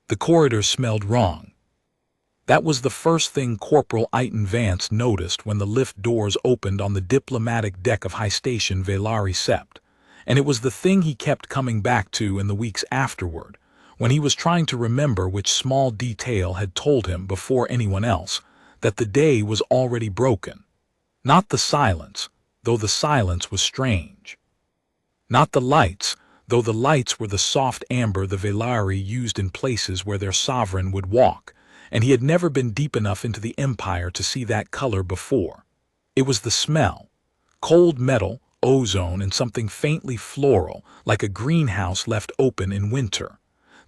The corridor smelled wrong. That was the first thing Corporal Iton Vance noticed when the lift doors opened on the diplomatic deck of High Station Velari Sept, and it was the thing he kept coming back to in the weeks afterward, when he was trying to remember which small detail had told him before anyone else that the day was already broken. Not the silence, though the silence was strange. Not the lights, though the lights were the soft amber the Velari used in places where their sovereign would walk, and he had never been deep enough into the Empire to see that color before. It was the smell. Cold metal, ozone, and something faintly floral, like a greenhouse left open in winter.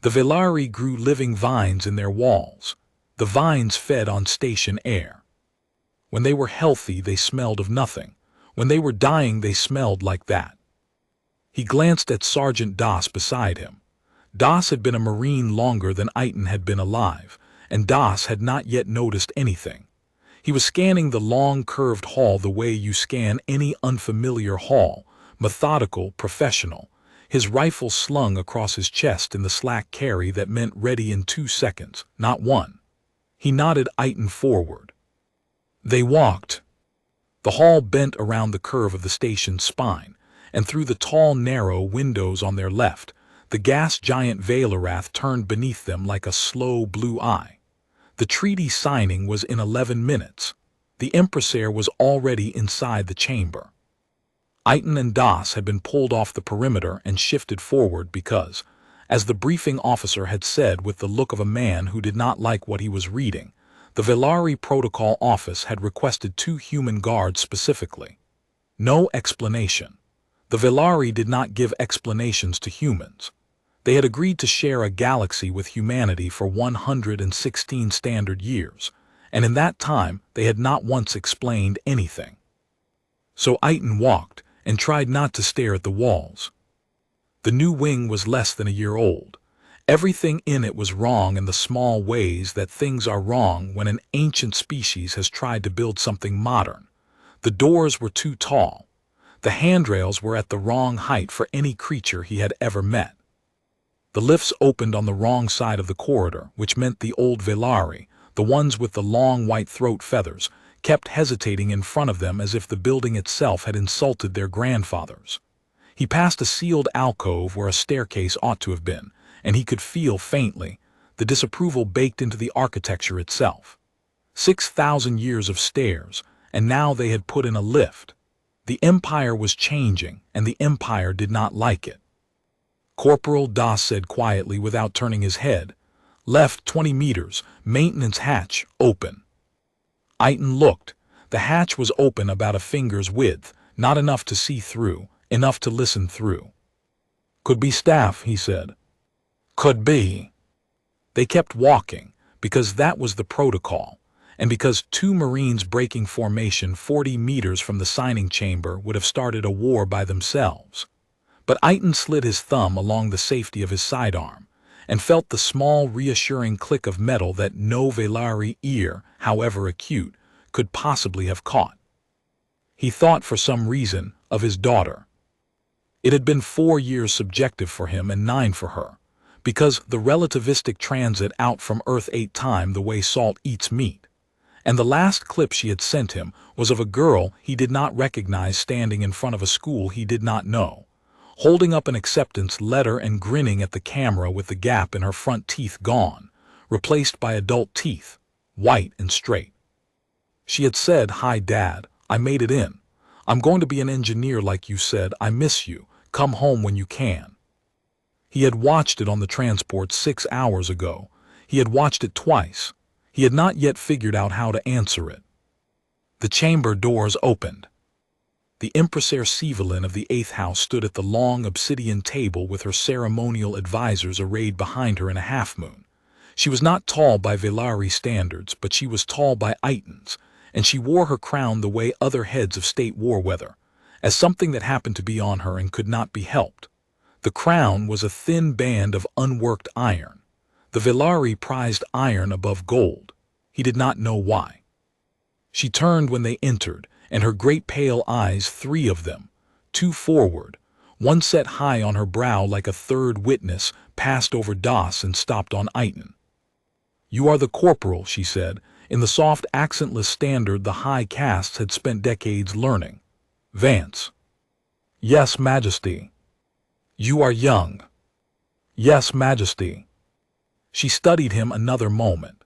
The Velari grew living vines in their walls. The vines fed on station air. When they were healthy, they smelled of nothing. When they were dying, they smelled like that. He glanced at Sergeant Das beside him. Das had been a Marine longer than Iton had been alive, and Das had not yet noticed anything. He was scanning the long, curved hall the way you scan any unfamiliar hall, methodical, professional, his rifle slung across his chest in the slack carry that meant ready in 2 seconds, not one. He nodded Iton forward. They walked. The hall bent around the curve of the station's spine, and through the tall, narrow windows on their left, the gas giant Valerath turned beneath them like a slow blue eye. The treaty signing was in 11 minutes. The Empressaire was already inside the chamber. Iton and Das had been pulled off the perimeter and shifted forward because, as the briefing officer had said with the look of a man who did not like what he was reading, the Velari Protocol Office had requested 2 human guards specifically. No explanation. The Velari did not give explanations to humans. They had agreed to share a galaxy with humanity for 116 standard years, and in that time they had not once explained anything. So Iton walked and tried not to stare at the walls. The new wing was less than a year old. Everything in it was wrong in the small ways that things are wrong when an ancient species has tried to build something modern. The doors were too tall. The handrails were at the wrong height for any creature he had ever met. The lifts opened on the wrong side of the corridor, which meant the old Velari, the ones with the long white throat feathers, kept hesitating in front of them as if the building itself had insulted their grandfathers. He passed a sealed alcove where a staircase ought to have been, and he could feel faintly the disapproval baked into the architecture itself. 6,000 years of stairs, and now they had put in a lift. The Empire was changing, and the Empire did not like it. Corporal Das said quietly without turning his head, "Left 20 meters, maintenance hatch, open." Iton looked. The hatch was open about a finger's width, not enough to see through, enough to listen through. "Could be staff," he said. "Could be." They kept walking, because that was the protocol, and because 2 Marines breaking formation 40 meters from the signing chamber would have started a war by themselves. But Iton slid his thumb along the safety of his sidearm, and felt the small, reassuring click of metal that no Velari ear, however acute, could possibly have caught. He thought for some reason of his daughter. It had been 4 years subjective for him and 9 for her, because the relativistic transit out from Earth ate time the way salt eats meat. And the last clip she had sent him was of a girl he did not recognize standing in front of a school he did not know, holding up an acceptance letter and grinning at the camera with the gap in her front teeth gone, replaced by adult teeth, white and straight. She had said, "Hi, Dad, I made it in. I'm going to be an engineer like you said. I miss you. Come home when you can." He had watched it on the transport 6 hours ago. He had watched it twice. He had not yet figured out how to answer it. The chamber doors opened. The Empressaire Sivelin of the 8th House stood at the long obsidian table with her ceremonial advisors arrayed behind her in a half-moon. She was not tall by Velari standards, but she was tall by Iton's, and she wore her crown the way other heads of state wore weather, as something that happened to be on her and could not be helped. The crown was a thin band of unworked iron. The Velari prized iron above gold. He did not know why. She turned when they entered, and her great pale eyes, 3 of them, 2 forward, one set high on her brow like a third witness, passed over Das and stopped on Eitan. "You are the corporal," she said, in the soft, accentless standard the high castes had spent decades learning. "Vance." "Yes, Majesty." "You are young." "Yes, Majesty." She studied him another moment.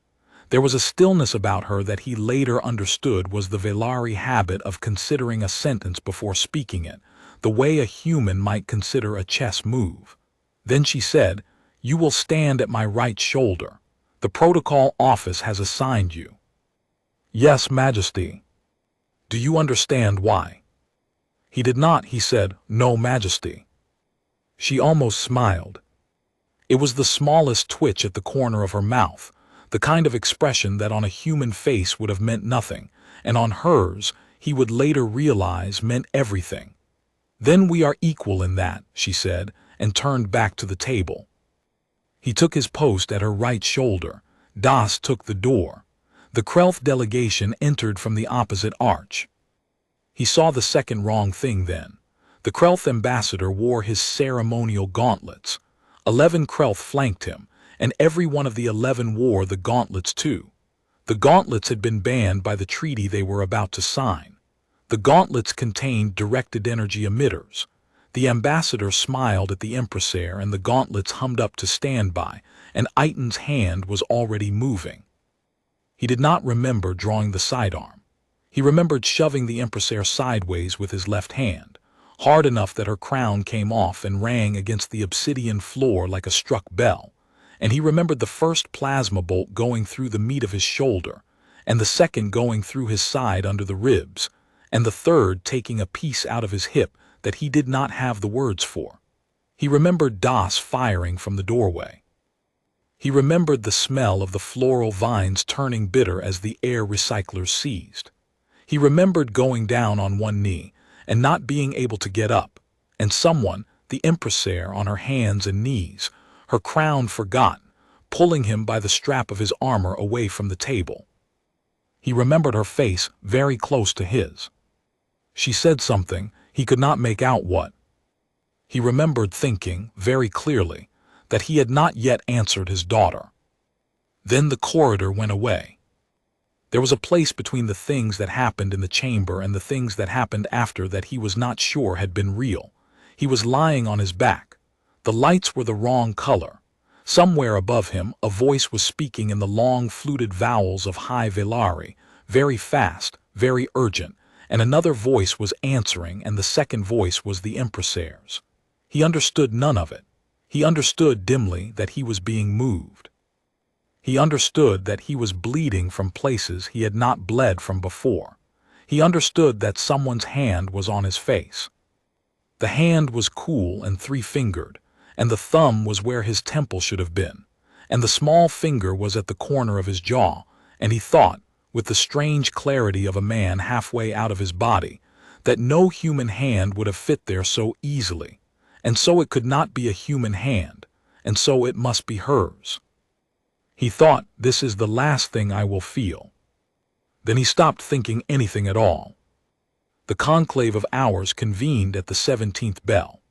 There was a stillness about her that he later understood was the Velari habit of considering a sentence before speaking it, the way a human might consider a chess move. Then she said, "You will stand at my right shoulder. The protocol office has assigned you." "Yes, Majesty." "Do you understand why?" He did not. He said, "No, Majesty." She almost smiled. It was the smallest twitch at the corner of her mouth, the kind of expression that on a human face would have meant nothing, and on hers, he would later realize meant everything. "Then we are equal in that," she said, and turned back to the table. He took his post at her right shoulder. Das took the door. The Krelth delegation entered from the opposite arch. He saw the second wrong thing then. The Krelth ambassador wore his ceremonial gauntlets. 11 Krelth flanked him, and every one of the 11 wore the gauntlets too. The gauntlets had been banned by the treaty they were about to sign. The gauntlets contained directed energy emitters. The ambassador smiled at the impresaire and the gauntlets hummed up to standby, and Eitan's hand was already moving. He did not remember drawing the sidearm. He remembered shoving the impresaire sideways with his left hand, hard enough that her crown came off and rang against the obsidian floor like a struck bell, and he remembered the first plasma bolt going through the meat of his shoulder, and the second going through his side under the ribs, and the third taking a piece out of his hip that he did not have the words for. He remembered Das firing from the doorway. He remembered the smell of the floral vines turning bitter as the air recyclers seized. He remembered going down on one knee and not being able to get up, and someone, the impresaire, on her hands and knees, her crown forgotten, pulling him by the strap of his armor away from the table. He remembered her face very close to his. She said something, he could not make out what. He remembered thinking, very clearly, that he had not yet answered his daughter. Then the corridor went away. There was a place between the things that happened in the chamber and the things that happened after that he was not sure had been real. He was lying on his back. The lights were the wrong color. Somewhere above him, a voice was speaking in the long fluted vowels of High Velari, very fast, very urgent, and another voice was answering, and the second voice was the impresaire's. He understood none of it. He understood dimly that he was being moved. He understood that he was bleeding from places he had not bled from before. He understood that someone's hand was on his face. The hand was cool and three-fingered, and the thumb was where his temple should have been, and the small finger was at the corner of his jaw, and he thought, with the strange clarity of a man halfway out of his body, that no human hand would have fit there so easily, and so it could not be a human hand, and so it must be hers. He thought, this is the last thing I will feel. Then he stopped thinking anything at all. The conclave of hours convened at the 17th bell.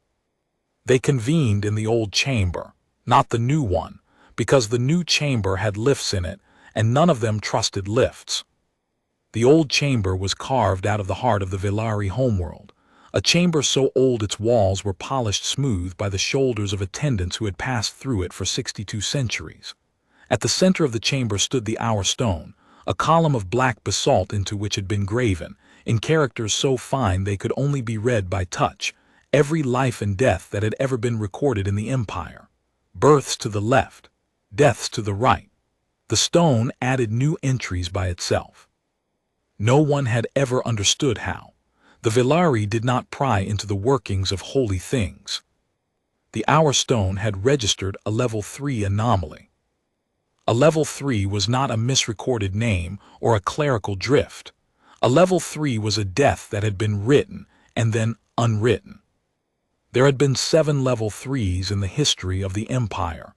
They convened in the old chamber, not the new one, because the new chamber had lifts in it, and none of them trusted lifts. The old chamber was carved out of the heart of the Velari homeworld, a chamber so old its walls were polished smooth by the shoulders of attendants who had passed through it for 62 centuries. At the center of the chamber stood the hour stone, a column of black basalt into which had been graven, in characters so fine they could only be read by touch, every life and death that had ever been recorded in the empire. Births to the left, deaths to the right. The stone added new entries by itself. No one had ever understood how. The Velari did not pry into the workings of holy things. The hour stone had registered a level 3 anomaly. A level 3 was not a misrecorded name or a clerical drift. A level 3 was a death that had been written and then unwritten. There had been 7 level 3s in the history of the Empire.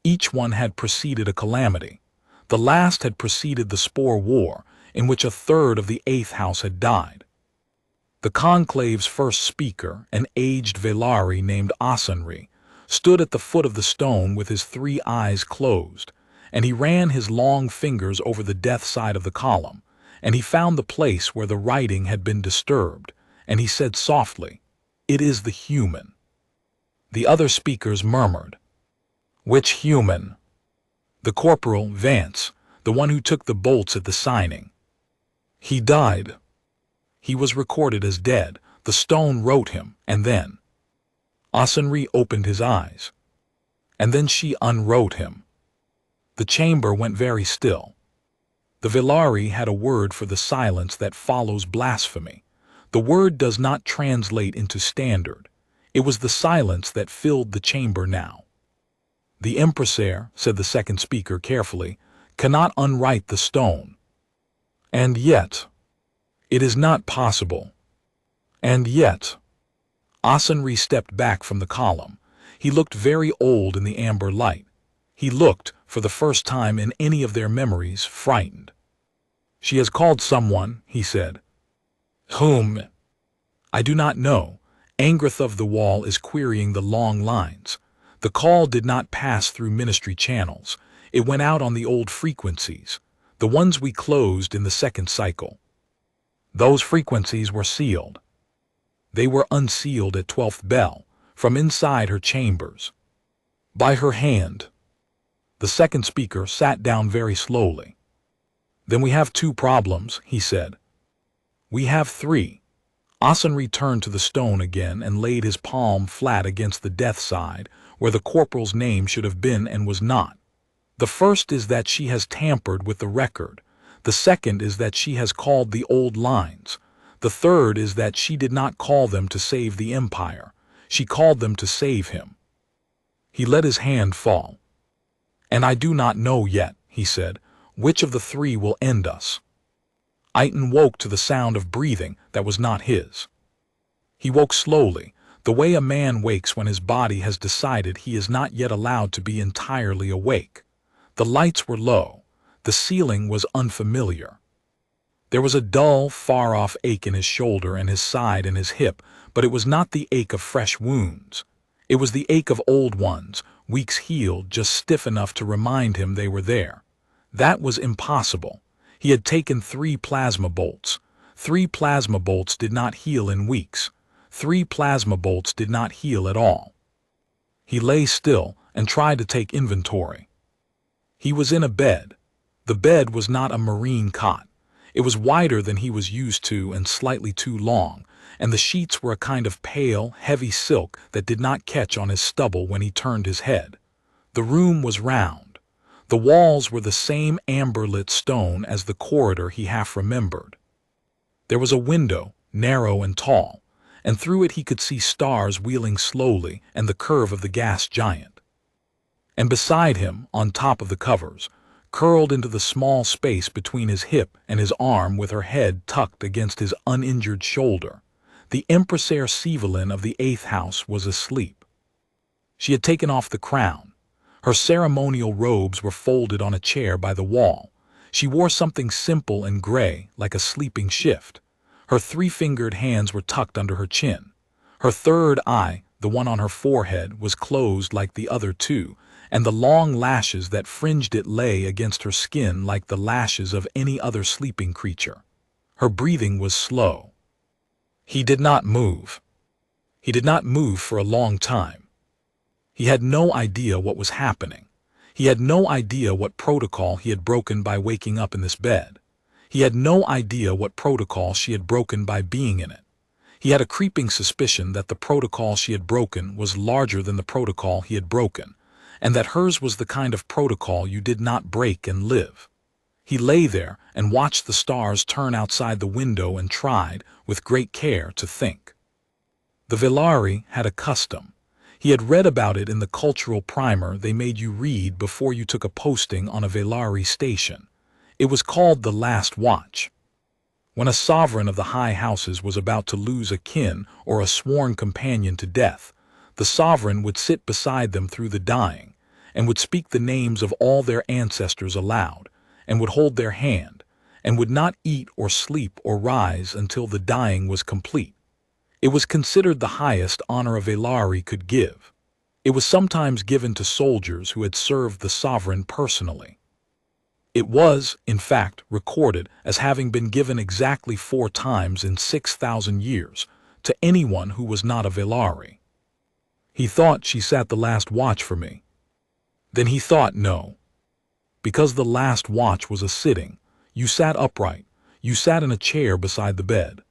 Each one had preceded a calamity. The last had preceded the Spore War, in which a third of the 8th house had died. The conclave's first speaker, an aged Velari named Asanri, stood at the foot of the stone with his 3 eyes closed, and he ran his long fingers over the death side of the column, and he found the place where the writing had been disturbed, and he said softly, "It is the human." The other speakers murmured, "Which human?" "The Corporal Vance, the one who took the bolts at the signing. He died. He was recorded as dead. The stone wrote him, and then—" Asenri opened his eyes. "And then she unwrote him." The chamber went very still. The Villari had a word for the silence that follows blasphemy. The word does not translate into standard. It was the silence that filled the chamber now. "The impresaire," said the second speaker carefully, "cannot unwrite the stone. And yet, it is not possible. And yet—" Asenri stepped back from the column. He looked very old in the amber light. He looked, for the first time in any of their memories, frightened. "She has called someone," he said. "Whom?" "I do not know. Angrith of the Wall is querying the long lines. The call did not pass through ministry channels. It went out on the old frequencies, the ones we closed in the second cycle. Those frequencies were sealed. They were unsealed at 12th bell, from inside her chambers. By her hand." The second speaker sat down very slowly. "Then we have 2 problems," he said. "We have 3. Asenri turned to the stone again and laid his palm flat against the death side, where the corporal's name should have been and was not. "The first is that she has tampered with the record. The second is that she has called the old lines. The third is that she did not call them to save the Empire. She called them to save him." He let his hand fall. "And I do not know yet," he said, "which of the 3 will end us." Aiton woke to the sound of breathing that was not his. He woke slowly, the way a man wakes when his body has decided he is not yet allowed to be entirely awake. The lights were low. The ceiling was unfamiliar. There was a dull, far-off ache in his shoulder and his side and his hip, but it was not the ache of fresh wounds. It was the ache of old ones, weeks healed, just stiff enough to remind him they were there. That was impossible. He had taken 3 plasma bolts. 3 plasma bolts did not heal in weeks. 3 plasma bolts did not heal at all. He lay still and tried to take inventory. He was in a bed. The bed was not a marine cot. It was wider than he was used to and slightly too long, and the sheets were a kind of pale, heavy silk that did not catch on his stubble when he turned his head. The room was round. The walls were the same amber-lit stone as the corridor he half remembered. There was a window, narrow and tall, and through it he could see stars wheeling slowly and the curve of the gas giant. And beside him, on top of the covers, curled into the small space between his hip and his arm with her head tucked against his uninjured shoulder, the Empresaire Sivelin of the 8th house was asleep. She had taken off the crown. Her ceremonial robes were folded on a chair by the wall. She wore something simple and gray, like a sleeping shift. Her 3-fingered hands were tucked under her chin. Her third eye, the one on her forehead, was closed like the other 2, and the long lashes that fringed it lay against her skin like the lashes of any other sleeping creature. Her breathing was slow. He did not move. He did not move for a long time. He had no idea what was happening. He had no idea what protocol he had broken by waking up in this bed. He had no idea what protocol she had broken by being in it. He had a creeping suspicion that the protocol she had broken was larger than the protocol he had broken, and that hers was the kind of protocol you did not break and live. He lay there and watched the stars turn outside the window and tried, with great care, to think. The Villari had a custom. He had read about it in the cultural primer they made you read before you took a posting on a Villari station. It was called the Last Watch. When a sovereign of the high houses was about to lose a kin or a sworn companion to death, the sovereign would sit beside them through the dying, and would speak the names of all their ancestors aloud, and would hold their hand, and would not eat or sleep or rise until the dying was complete. It was considered the highest honor a Villari could give. It was sometimes given to soldiers who had served the sovereign personally. It was, in fact, recorded as having been given exactly 4 times in 6,000 years to anyone who was not a Velari. He thought she sat the last watch for me. Then he thought no. Because the last watch was a sitting, you sat upright, you sat in a chair beside the bed.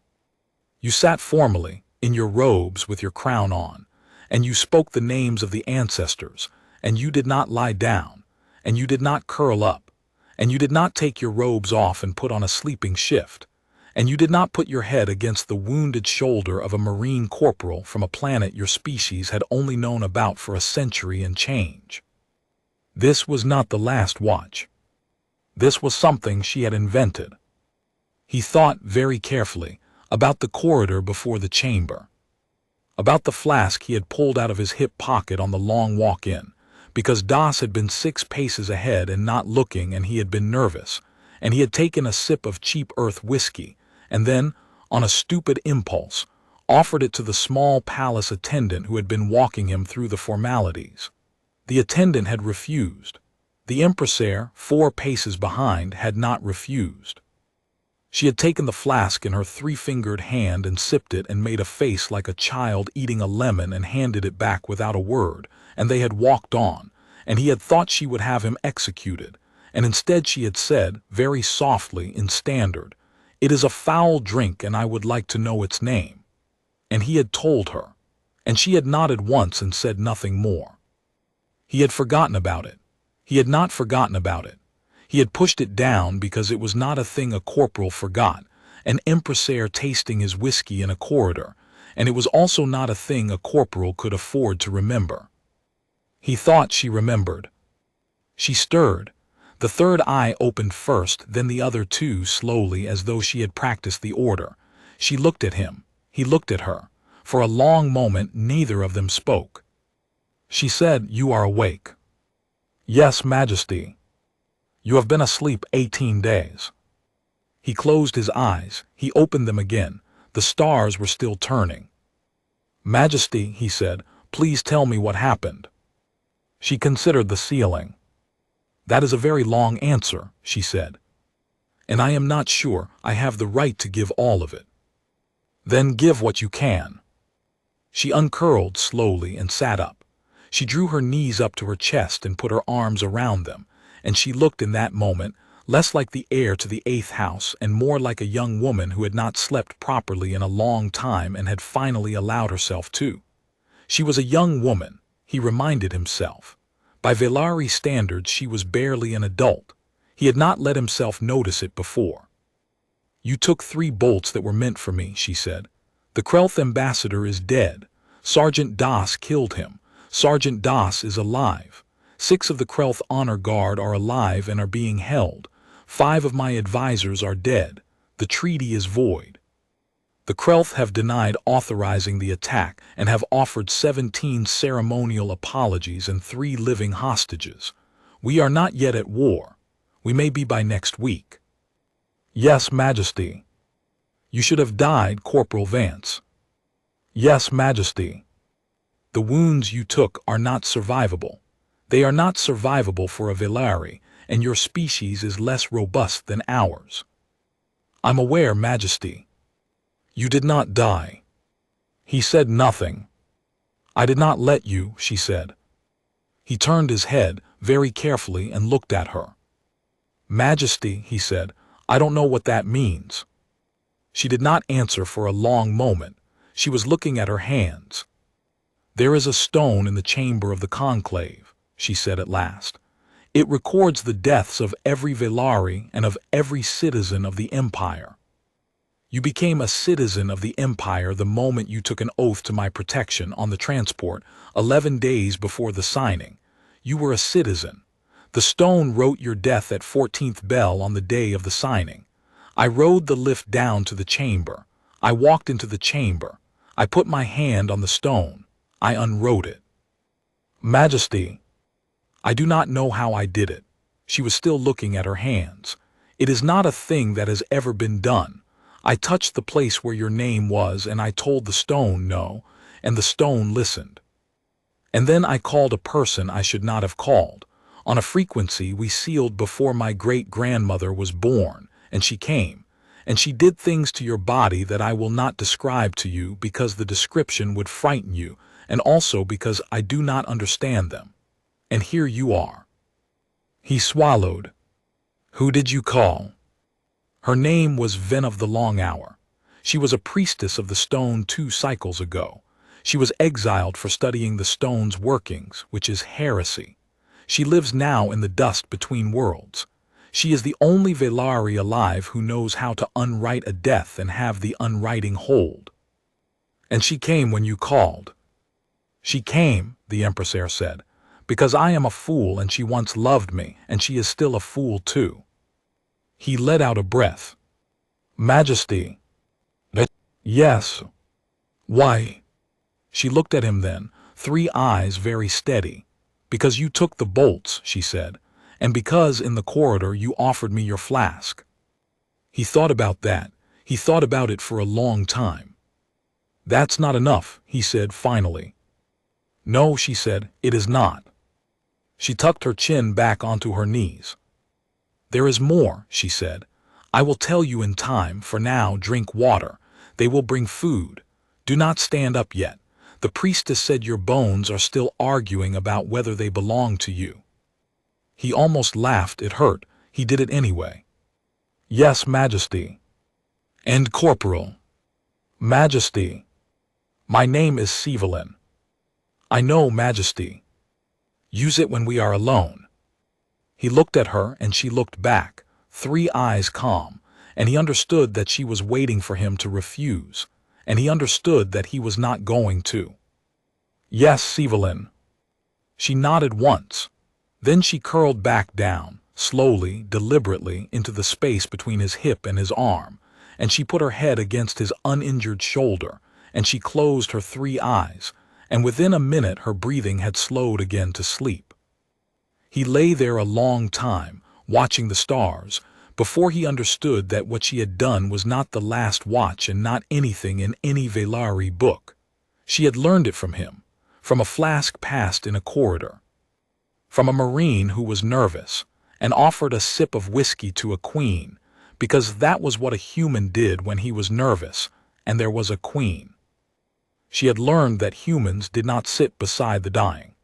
You sat formally, in your robes with your crown on, and you spoke the names of the ancestors, and you did not lie down, and you did not curl up, and you did not take your robes off and put on a sleeping shift, and you did not put your head against the wounded shoulder of a marine corporal from a planet your species had only known about for a century and change. This was not the last watch. This was something she had invented. He thought very carefully about the corridor before the chamber, about the flask he had pulled out of his hip pocket on the long walk in, because Das had been 6 paces ahead and not looking, and he had been nervous, and he had taken a sip of cheap earth whiskey, and then, on a stupid impulse, offered it to the small palace attendant who had been walking him through the formalities. The attendant had refused. The impresaire, 4 paces behind, had not refused. She had taken the flask in her 3-fingered hand and sipped it and made a face like a child eating a lemon and handed it back without a word, and they had walked on, and he had thought she would have him executed, and instead she had said, very softly in standard, "It is a foul drink and I would like to know its name." And he had told her, and she had nodded once and said nothing more. He had forgotten about it. He had not forgotten about it. He had pushed it down because it was not a thing a corporal forgot, an impresaire tasting his whiskey in a corridor, and it was also not a thing a corporal could afford to remember. He thought she remembered. She stirred. The third eye opened first, then the other 2 slowly, as though she had practiced the order. She looked at him. He looked at her. For a long moment neither of them spoke. She said, "You are awake." "Yes, Majesty." "You have been asleep 18 days. He closed his eyes. He opened them again. The stars were still turning. "Majesty," he said, "please tell me what happened." She considered the ceiling. "That is a very long answer," she said. "And I am not sure I have the right to give all of it." "Then give what you can." She uncurled slowly and sat up. She drew her knees up to her chest and put her arms around them, and she looked in that moment less like the heir to the 8th house and more like a young woman who had not slept properly in a long time and had finally allowed herself to. She was a young woman, he reminded himself. By Velari standards she was barely an adult. He had not let himself notice it before. "You took 3 bolts that were meant for me," she said. "The Krelth ambassador is dead. Sergeant Das killed him. Sergeant Das is alive. 6 of the Krelth honor guard are alive and are being held. 5 of my advisors are dead. The treaty is void. The Krelth have denied authorizing the attack and have offered 17 ceremonial apologies and 3 living hostages. We are not yet at war. We may be by next week." "Yes, Majesty." "You should have died, Corporal Vance." "Yes, Majesty." "The wounds you took are not survivable. They are not survivable for a Velari, and your species is less robust than ours." "I'm aware, Majesty." "You did not die." He said nothing. "I did not let you," she said. He turned his head very carefully and looked at her. "Majesty," he said, "I don't know what that means." She did not answer for a long moment. She was looking at her hands. "There is a stone in the chamber of the conclave," she said at last. "It records the deaths of every Velari and of every citizen of the Empire. You became a citizen of the Empire the moment you took an oath to my protection on the transport 11 days before the signing. You were a citizen. The stone wrote your death at 14th bell on the day of the signing. I rode the lift down to the chamber. I walked into the chamber. I put my hand on the stone. I unwrote it." "Majesty." "I do not know how I did it." She was still looking at her hands. "It is not a thing that has ever been done. I touched the place where your name was and I told the stone no, and the stone listened." And then I called a person I should not have called, on a frequency we sealed before my great-grandmother was born, and she came, and she did things to your body that I will not describe to you because the description would frighten you, and also because I do not understand them. And here you are." He swallowed. "Who did you call?" Her name was Ven of the Long Hour. She was a priestess of the stone 2 cycles ago. She was exiled for studying the stone's workings, which is heresy. She lives now in the dust between worlds. She is the only Velari alive who knows how to unwrite a death and have the unwriting hold. "And she came when you called." "She came," the Empressaire said, "because I am a fool and she once loved me, and she is still a fool too." He let out a breath. "Majesty." "Yes." "Why?" She looked at him then, 3 eyes very steady. "Because you took the bolts," she said, "and because in the corridor you offered me your flask." He thought about that. He thought about it for a long time. "That's not enough," he said finally. "No," she said, "it is not." She tucked her chin back onto her knees. "There is more," she said. "I will tell you in time. For now, drink water. They will bring food. Do not stand up yet. The priestess said your bones are still arguing about whether they belong to you." He almost laughed. It hurt. He did it anyway. "Yes, Majesty." "And Corporal." "Majesty." "My name is Sivelin." "I know, Majesty." "Use it when we are alone." He looked at her and she looked back, 3 eyes calm, and he understood that she was waiting for him to refuse, and he understood that he was not going to. "Yes, Sivelin." She nodded once. Then she curled back down, slowly, deliberately, into the space between his hip and his arm, and she put her head against his uninjured shoulder, and she closed her 3 eyes, and within a minute her breathing had slowed again to sleep. He lay there a long time, watching the stars, before he understood that what she had done was not the last watch and not anything in any Velari book. She had learned it from him, from a flask passed in a corridor, from a marine who was nervous and offered a sip of whiskey to a queen, because that was what a human did when he was nervous, and there was a queen. She had learned that humans did not sit beside the dying.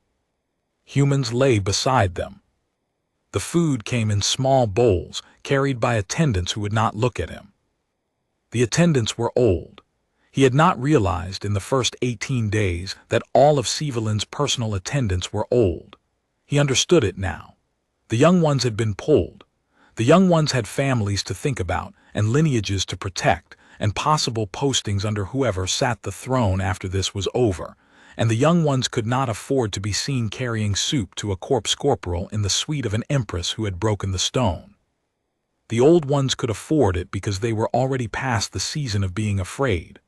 Humans lay beside them. The food came in small bowls, carried by attendants who would not look at him. The attendants were old. He had not realized in the first 18 days that all of Sivelin's personal attendants were old. He understood it now. The young ones had been pulled. The young ones had families to think about and lineages to protect and possible postings under whoever sat the throne after this was over, and the young ones could not afford to be seen carrying soup to a corpse corporal in the suite of an empress who had broken the stone. The old ones could afford it because they were already past the season of being afraid.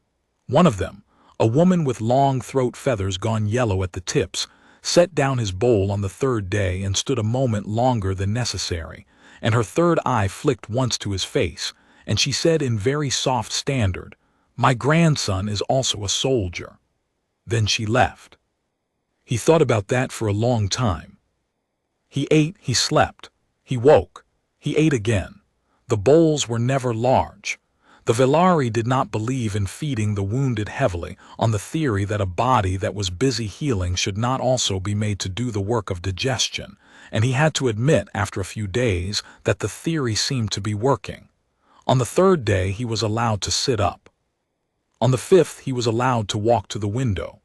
One of them, a woman with long throat feathers gone yellow at the tips, set down his bowl on the 3rd day and stood a moment longer than necessary, and her 3rd eye flicked once to his face, and she said in very soft standard, "My grandson is also a soldier." Then she left. He thought about that for a long time. He ate, he slept, he woke, he ate again. The bowls were never large. The Velari did not believe in feeding the wounded heavily on the theory that a body that was busy healing should not also be made to do the work of digestion, and he had to admit after a few days that the theory seemed to be working. On the 3rd day he was allowed to sit up. On the 5th he was allowed to walk to the window.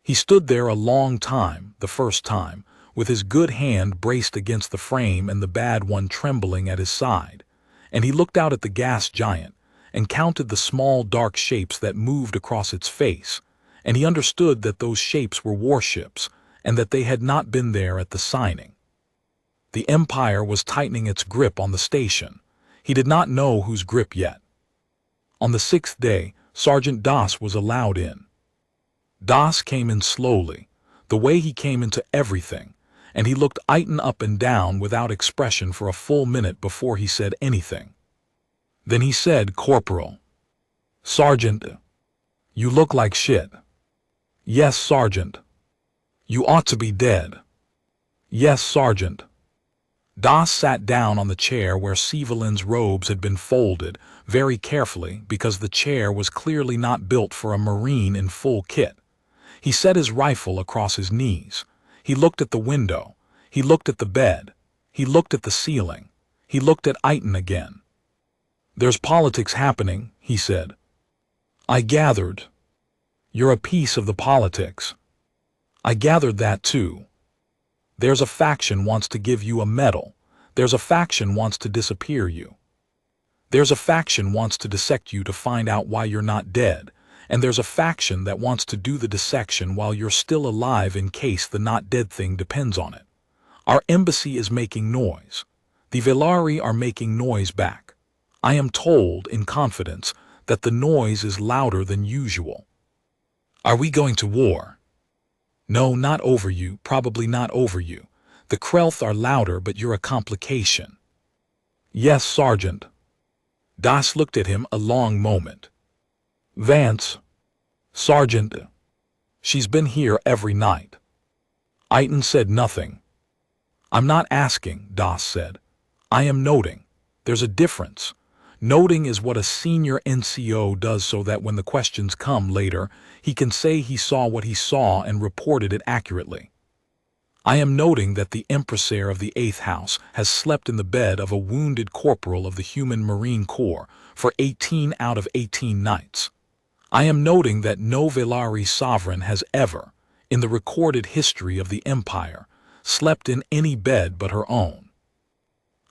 He stood there a long time, the first time, with his good hand braced against the frame and the bad one trembling at his side, and he looked out at the gas giant and counted the small dark shapes that moved across its face, and he understood that those shapes were warships and that they had not been there at the signing. The Empire was tightening its grip on the station. He did not know whose grip yet. On the 6th day, Sergeant Das was allowed in. Das came in slowly, the way he came into everything, and he looked Aiton up and down without expression for a full minute before he said anything. Then he said, "Corporal." "Sergeant." "You look like shit." "Yes, Sergeant." You ought to be dead. Yes, Sergeant. Das sat down on the chair where Sievelin's robes had been folded, very carefully because the chair was clearly not built for a Marine in full kit. He set his rifle across his knees. He looked at the window. He looked at the bed. He looked at the ceiling. He looked at Eitan again. There's politics happening, he said. I gathered. You're a piece of the politics. I gathered that too. There's a faction wants to give you a medal. There's a faction wants to disappear you. There's a faction wants to dissect you to find out why you're not dead. And there's a faction that wants to do the dissection while you're still alive in case the not dead thing depends on it. Our embassy is making noise. The Velari are making noise back. I am told, in confidence, that the noise is louder than usual. Are we going to war? No, not over you, probably not over you. The Krelth are louder, but you're a complication. Yes, Sergeant. Das looked at him a long moment. Vance. Sergeant. She's been here every night. Eitan said nothing. I'm not asking, Das said. I am noting. There's a difference. Noting is what a senior NCO does so that when the questions come later, he can say he saw what he saw and reported it accurately. I am noting that the Empressaire of the 8th House has slept in the bed of a wounded corporal of the Human Marine Corps for 18 out of 18 nights. I am noting that no Velari sovereign has ever, in the recorded history of the Empire, slept in any bed but her own.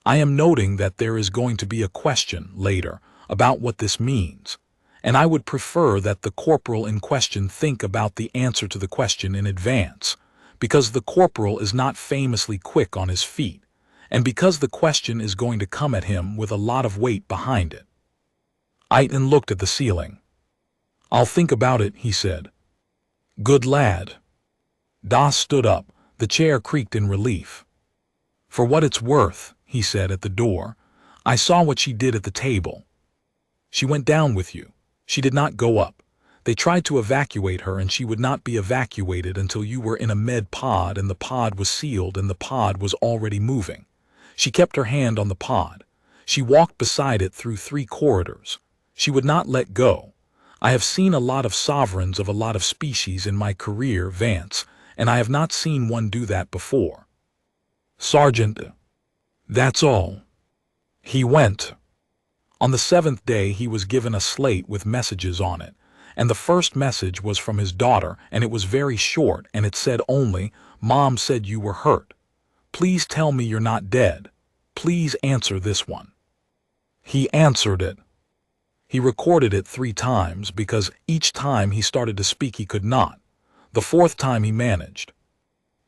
I am noting that there is going to be a question later about what this means, and I would prefer that the corporal in question think about the answer to the question in advance, because the corporal is not famously quick on his feet, and because the question is going to come at him with a lot of weight behind it. Eitan looked at the ceiling. I'll think about it, he said. Good lad. Das stood up. The chair creaked in relief. For what it's worth, he said at the door, I saw what she did at the table. She went down with you. She did not go up. They tried to evacuate her and she would not be evacuated until you were in a med pod and the pod was sealed and the pod was already moving. She kept her hand on the pod. She walked beside it through 3 corridors. She would not let go. I have seen a lot of sovereigns of a lot of species in my career, Vance, and I have not seen one do that before. Sergeant, that's all. He went. On the 7th day he was given a slate with messages on it, and the first message was from his daughter, and it was very short, and it said only, Mom said you were hurt. Please tell me you're not dead. Please answer this one. He answered it. He recorded it 3 times because each time he started to speak he could not. The 4th time he managed.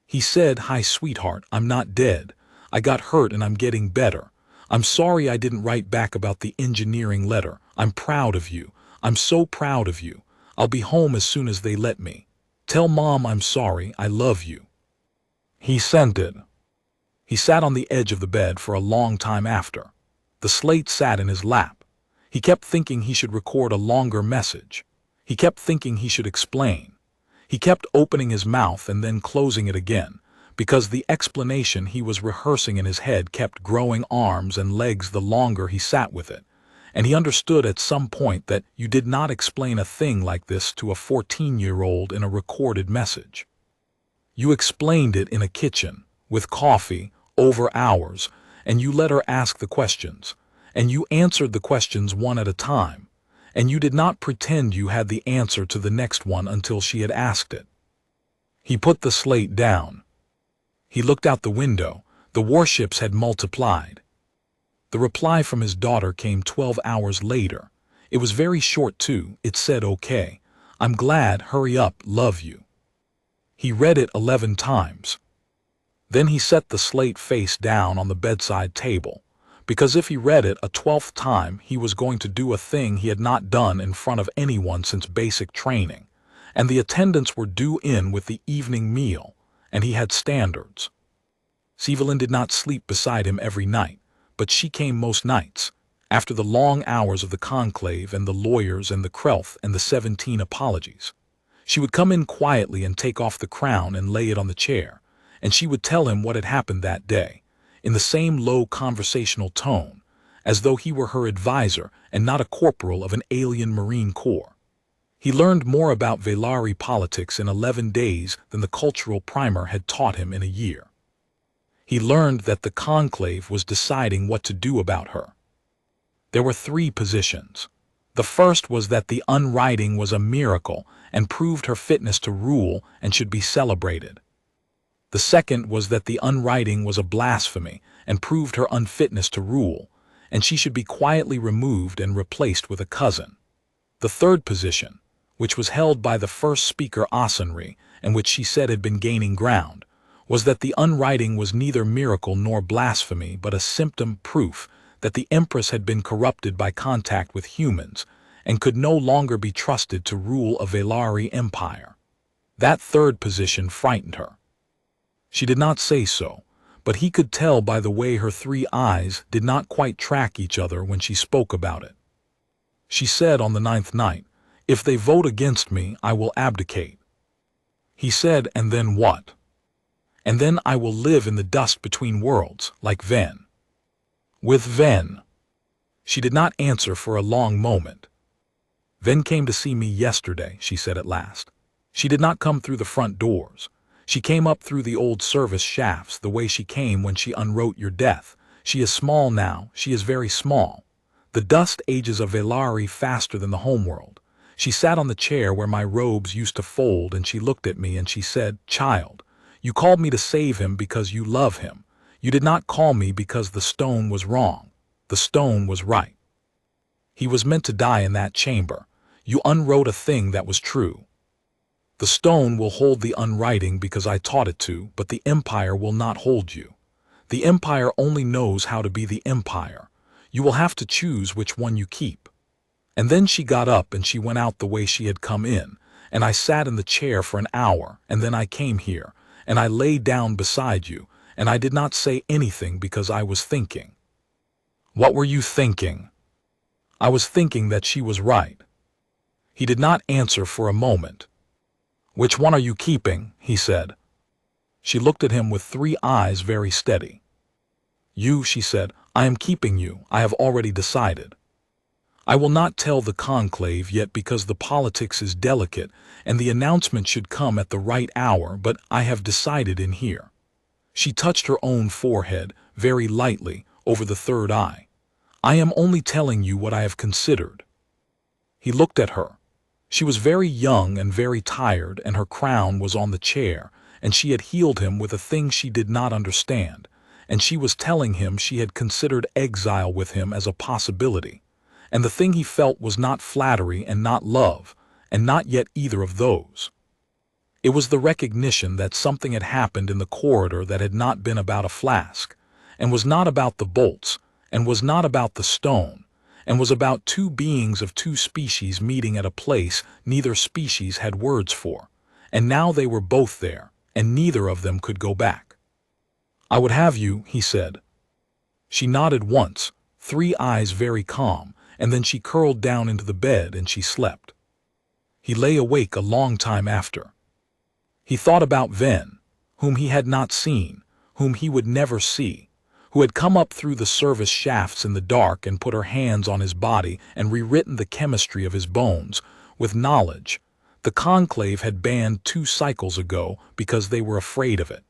He said, Hi sweetheart, I'm not dead. I got hurt and I'm getting better. I'm sorry I didn't write back about the engineering letter. I'm proud of you. I'm so proud of you. I'll be home as soon as they let me. Tell Mom I'm sorry. I love you. He sent it. He sat on the edge of the bed for a long time after. The slate sat in his lap. He kept thinking he should record a longer message. He kept thinking he should explain. He kept opening his mouth and then closing it again, because the explanation he was rehearsing in his head kept growing arms and legs the longer he sat with it, and he understood at some point that you did not explain a thing like this to a 14-year-old in a recorded message. You explained it in a kitchen, with coffee, over hours, and you let her ask the questions, and you answered the questions one at a time, and you did not pretend you had the answer to the next one until she had asked it. He put the slate down. He looked out the window. The warships had multiplied. The reply from his daughter came 12 hours later. It was very short too. It said, okay, I'm glad, hurry up, love you. He read it 11 times. Then he set the slate face down on the bedside table, because if he read it a 12th time he was going to do a thing he had not done in front of anyone since basic training, and the attendants were due in with the evening meal, and he had standards. Sievelin did not sleep beside him every night, but she came most nights, after the long hours of the conclave and the lawyers and the Krelth and the 17 apologies. She would come in quietly and take off the crown and lay it on the chair, and she would tell him what had happened that day, in the same low conversational tone, as though he were her advisor and not a corporal of an alien Marine Corps. He learned more about Velari politics in 11 days than the cultural primer had taught him in a year. He learned that the conclave was deciding what to do about her. There were 3 positions. The first was that the unwriting was a miracle and proved her fitness to rule and should be celebrated. The second was that the unwriting was a blasphemy and proved her unfitness to rule, and she should be quietly removed and replaced with a cousin. The third position, which was held by the first speaker Asenri, and which she said had been gaining ground, was that the unwriting was neither miracle nor blasphemy but a symptom proof that the Empress had been corrupted by contact with humans and could no longer be trusted to rule a Velari empire. That third position frightened her. She did not say so, but he could tell by the way her 3 eyes did not quite track each other when she spoke about it. She said on the 9th night, "If they vote against me, I will abdicate." He said, "And then what?" "And then I will live in the dust between worlds, like Ven." "With Ven?" She did not answer for a long moment. "Ven came to see me yesterday," she said at last. "She did not come through the front doors. She came up through the old service shafts the way she came when she unwrote your death. She is small now, she is very small. The dust ages a Velari faster than the homeworld. She sat on the chair where my robes used to fold and she looked at me and she said, 'Child, you called me to save him because you love him. You did not call me because the stone was wrong. The stone was right. He was meant to die in that chamber. You unwrote a thing that was true. The stone will hold the unwriting because I taught it to, but the empire will not hold you. The empire only knows how to be the empire. You will have to choose which one you keep.' And then she got up and she went out the way she had come in, and I sat in the chair for an hour, and then I came here, and I lay down beside you, and I did not say anything because I was thinking." "What were you thinking?" "I was thinking that she was right." He did not answer for a moment. "Which one are you keeping?" he said. She looked at him with 3 eyes very steady. "You," she said, "I am keeping you. I have already decided. I will not tell the conclave yet because the politics is delicate and the announcement should come at the right hour, but I have decided in here." She touched her own forehead, very lightly, over the 3rd eye. "I am only telling you what I have considered." He looked at her. She was very young and very tired, and her crown was on the chair, and she had healed him with a thing she did not understand, and she was telling him she had considered exile with him as a possibility, and the thing he felt was not flattery and not love, and not yet either of those. It was the recognition that something had happened in the corridor that had not been about a flask, and was not about the bolts, and was not about the stone, and was about 2 beings of 2 species meeting at a place neither species had words for, and now they were both there, and neither of them could go back. "I would have you," he said. She nodded once, 3 eyes very calm, and then she curled down into the bed and she slept. He lay awake a long time after. He thought about Ven, whom he had not seen, whom he would never see, who had come up through the service shafts in the dark and put her hands on his body and rewritten the chemistry of his bones, with knowledge. The conclave had banned 2 cycles ago because they were afraid of it.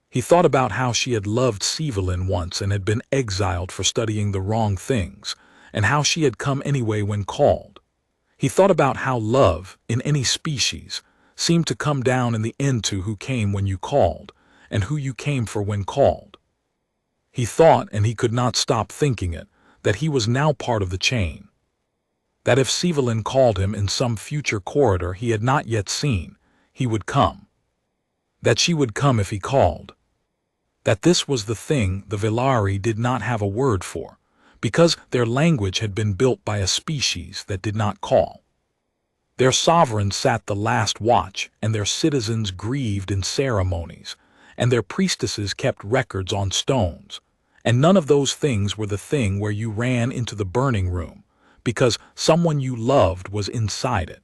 He thought about how she had loved Sivelin once and had been exiled for studying the wrong things, and how she had come anyway when called. He thought about how love, in any species, seemed to come down in the end to who came when you called, and who you came for when called. He thought, and he could not stop thinking it, that he was now part of the chain. That if Sivelin called him in some future corridor he had not yet seen, he would come. That she would come if he called. That this was the thing the Velari did not have a word for, because their language had been built by a species that did not call. Their sovereign sat the last watch, and their citizens grieved in ceremonies, and their priestesses kept records on stones, and none of those things were the thing where you ran into the burning room, because someone you loved was inside it.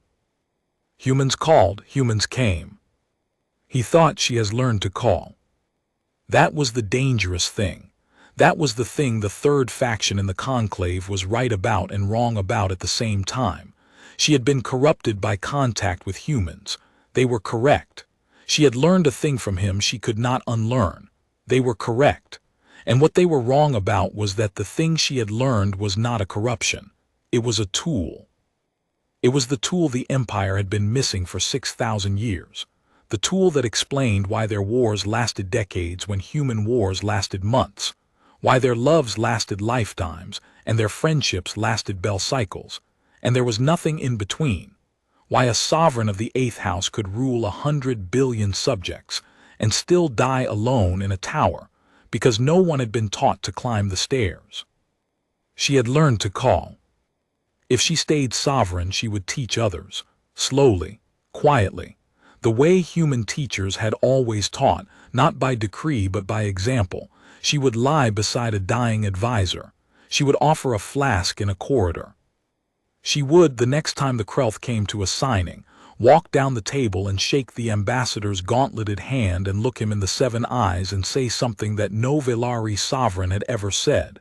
Humans called, humans came. He thought she has learned to call. That was the dangerous thing. That was the thing the third faction in the conclave was right about and wrong about at the same time. She had been corrupted by contact with humans. They were correct. She had learned a thing from him she could not unlearn. They were correct. And what they were wrong about was that the thing she had learned was not a corruption. It was a tool. It was the tool the Empire had been missing for 6,000 years. The tool that explained why their wars lasted decades when human wars lasted months. Why their loves lasted lifetimes and their friendships lasted bell cycles. And there was nothing in between. Why a sovereign of the 8th house could rule 100 billion subjects and still die alone in a tower because no one had been taught to climb the stairs. She had learned to call. If she stayed sovereign, she would teach others, slowly, quietly, the way human teachers had always taught, not by decree but by example. She would lie beside a dying advisor. She would offer a flask in a corridor. She would, the next time the Krelth came to a signing, walk down the table and shake the ambassador's gauntleted hand and look him in the 7 eyes and say something that no Velari sovereign had ever said.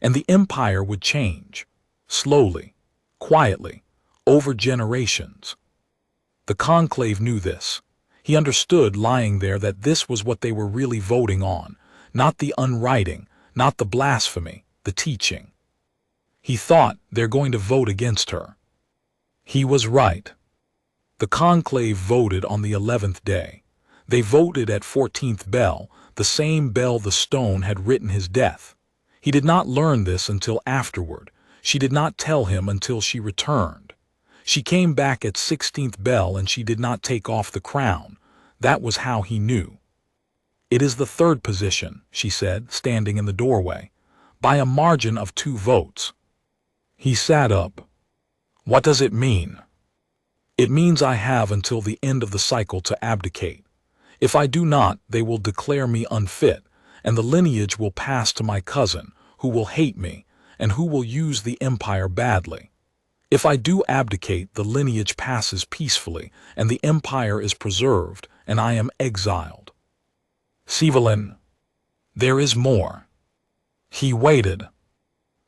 And the empire would change. Slowly, quietly, over generations. The conclave knew this. He understood lying there that this was what they were really voting on, not the unwriting, not the blasphemy, the teaching. He thought they're going to vote against her. He was right. The conclave voted on the 11th day. They voted at 14th bell, the same bell the stone had written his death. He did not learn this until afterward. She did not tell him until she returned. She came back at 16th bell and she did not take off the crown. That was how he knew. It is the third position, she said, standing in the doorway, by a margin of 2 votes. He sat up. What does it mean? It means I have until the end of the cycle to abdicate. If I do not, they will declare me unfit, and the lineage will pass to my cousin, who will hate me, and who will use the empire badly. If I do abdicate, the lineage passes peacefully, and the empire is preserved, and I am exiled. Sivelin, there is more. He waited.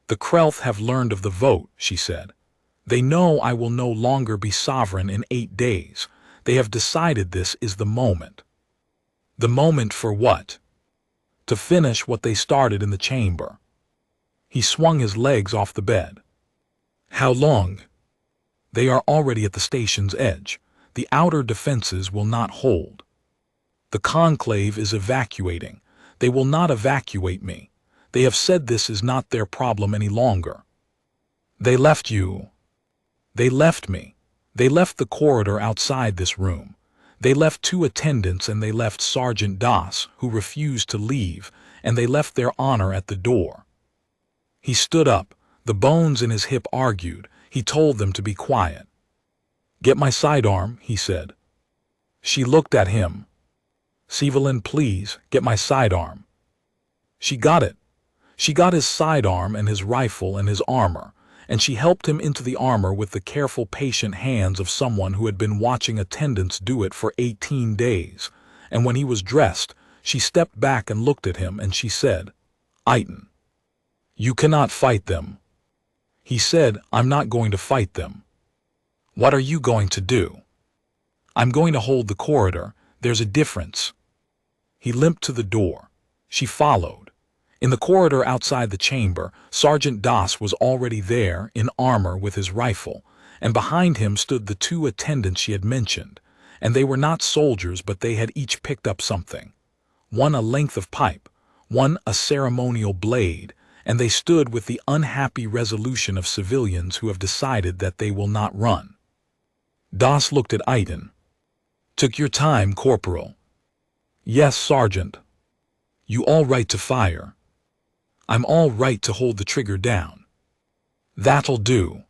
The Krelth have learned of the vote, she said. They know I will no longer be sovereign in 8 days. They have decided this is the moment. The moment for what? To finish what they started in the chamber. He swung his legs off the bed. How long? They are already at the station's edge. The outer defenses will not hold. The conclave is evacuating. They will not evacuate me. They have said this is not their problem any longer. They left you. They left me. They left the corridor outside this room. They left 2 attendants and they left Sergeant Das, who refused to leave, and they left their honor at the door. He stood up. The bones in his hip argued. He told them to be quiet. Get my sidearm, he said. She looked at him. Sivelin, please, get my sidearm. She got it. She got his sidearm and his rifle and his armor, and she helped him into the armor with the careful, patient hands of someone who had been watching attendants do it for 18 days. And when he was dressed, she stepped back and looked at him, and she said, Iton, you cannot fight them. He said, I'm not going to fight them. What are you going to do? I'm going to hold the corridor. There's a difference. He limped to the door. She followed. In the corridor outside the chamber, Sergeant Das was already there, in armor with his rifle, and behind him stood the 2 attendants she had mentioned, and they were not soldiers, but they had each picked up something. One a length of pipe, one a ceremonial blade, and they stood with the unhappy resolution of civilians who have decided that they will not run. Das looked at Iton. Took your time, Corporal. Yes, Sergeant. You all right to fire. I'm all right to hold the trigger down. That'll do.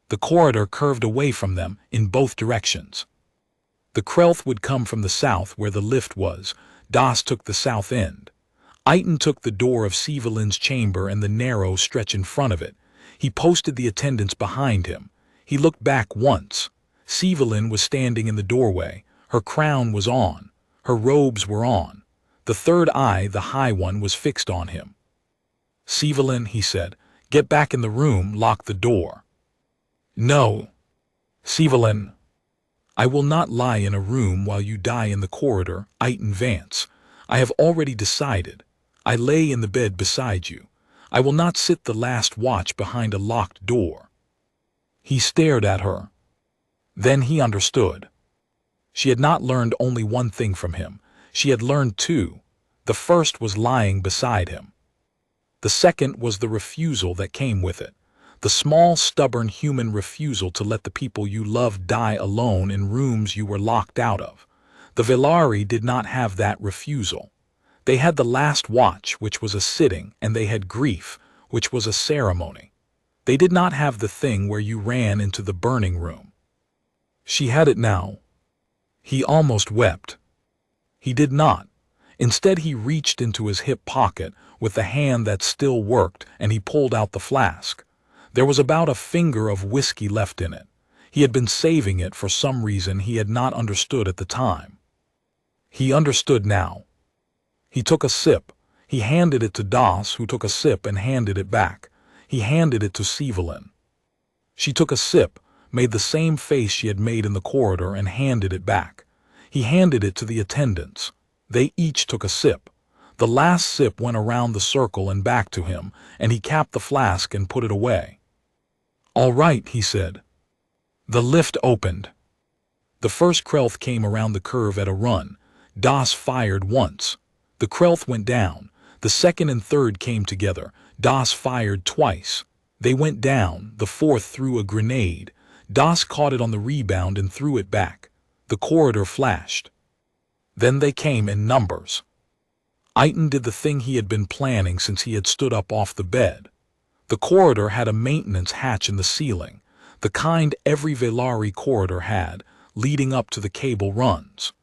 The corridor curved away from them in both directions. The Krelth would come from the south where the lift was. Das took the south end. Iton took the door of Sivelin's chamber and the narrow stretch in front of it. He posted the attendants behind him. He looked back once. Sievelin was standing in the doorway. Her crown was on. Her robes were on. The third eye, the high one, was fixed on him. "Sievelin," he said, "get back in the room, lock the door." "No. Sievelin, I will not lie in a room while you die in the corridor, Iton Vance. I have already decided. I lay in the bed beside you. I will not sit the last watch behind a locked door." He stared at her. Then he understood. She had not learned only one thing from him. She had learned two. The first was lying beside him. The second was the refusal that came with it. The small, stubborn human refusal to let the people you loved die alone in rooms you were locked out of. The Velari did not have that refusal. They had the last watch, which was a sitting, and they had grief, which was a ceremony. They did not have the thing where you ran into the burning room. She had it now. He almost wept. He did not. Instead, he reached into his hip pocket with the hand that still worked, and he pulled out the flask. There was about a finger of whiskey left in it. He had been saving it for some reason he had not understood at the time. He understood now. He took a sip. He handed it to Das, who took a sip and handed it back. He handed it to Sievelin. She took a sip, made the same face she had made in the corridor, and handed it back. He handed it to the attendants. They each took a sip. The last sip went around the circle and back to him, and he capped the flask and put it away. "All right," he said. The lift opened. The first Krelth came around the curve at a run. Das fired once. The Krelth went down. The second and third came together. Das fired twice. They went down. The fourth threw a grenade. Das caught it on the rebound and threw it back. The corridor flashed. Then they came in numbers. Iton did the thing he had been planning since he had stood up off the bed. The corridor had a maintenance hatch in the ceiling, the kind every Velari corridor had, leading up to the cable runs.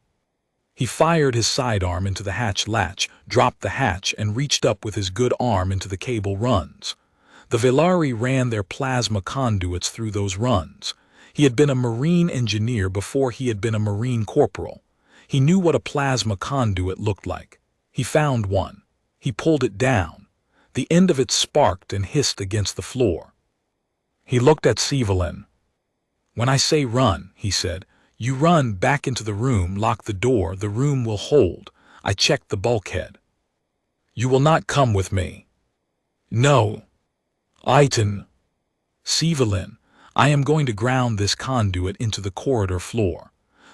He fired his sidearm into the hatch latch, dropped the hatch, and reached up with his good arm into the cable runs. The Velari ran their plasma conduits through those runs. He had been a marine engineer before he had been a marine corporal. He knew what a plasma conduit looked like. He found one. He pulled it down. The end of it sparked and hissed against the floor. He looked at Sievelin. "When I say run," he said, "you run back into the room, lock the door, the room will hold. I checked the bulkhead. You will not come with me." "No. Iton." "Sievelin, I am going to ground this conduit into the corridor floor.